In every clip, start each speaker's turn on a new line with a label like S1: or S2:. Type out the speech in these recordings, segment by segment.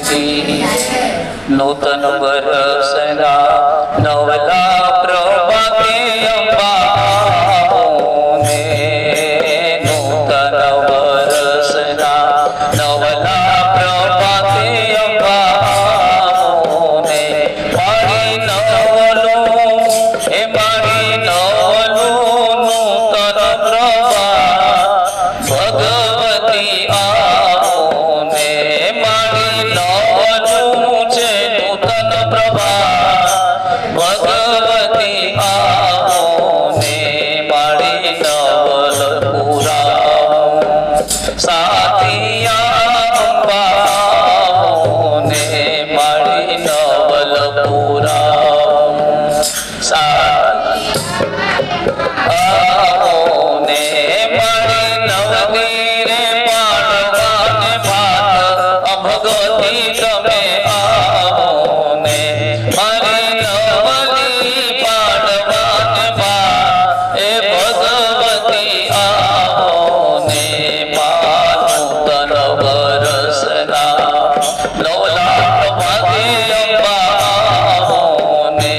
S1: की नूतन बरसना नवला प्रभाते अम्बा ने नूतन बरसना नवला प्रभाते अम्बा ने मारी नवलो हे मारी नवलो नूतन प्रभा भगवती ने मारी नवलो छे नूतन प्रभा भगवती ने मारी नवल पूरा साथिया अम्बा ने मारी नवल पूरा ने मारी नवदीरे पाड़वाने भात अभगवती तमे ने मारी नवली पाड़वाने भात ए भगवती ने नूतन बरसना नवला प्रभाते अम्बा ने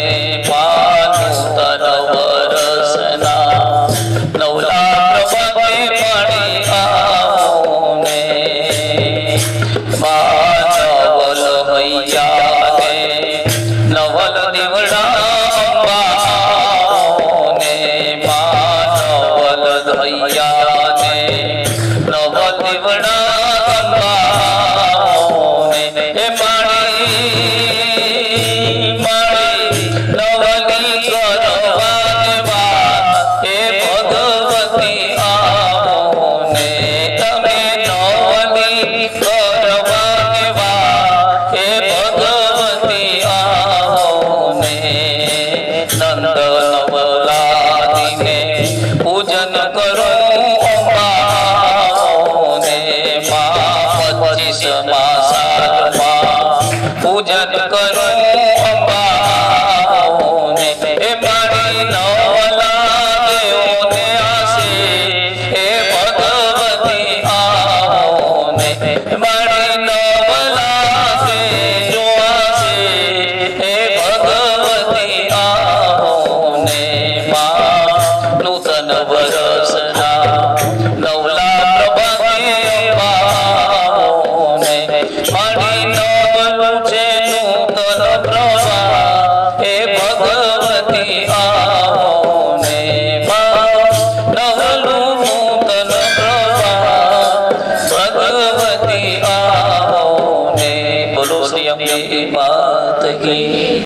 S1: नूतन बरसना नवला प्रभाते पाणी ने नवल मैया ने नवल दीवड़ा अम्बा ने नवल धैया ने नवल दीवड़ा अम्बा ने नवली करवाने बात हे भगवती ने तमे नवली करवाने बात हे भगवती ने नंद नवलादी ने पूजन करो अम्बा ने 25 साल पूजन करो अम्बा ने हे मारी नवला देवने आसे हे भगवती ने मारी नवला से जो आसे हे भगवती ने नूतन बरसना नवला प्रभाते अम्बा ने मारी नवल छे नूतन प्रभा हे भगवती ने नवलु नूतन प्रभा भगवती ने बोलो श्री अम्बे मात की।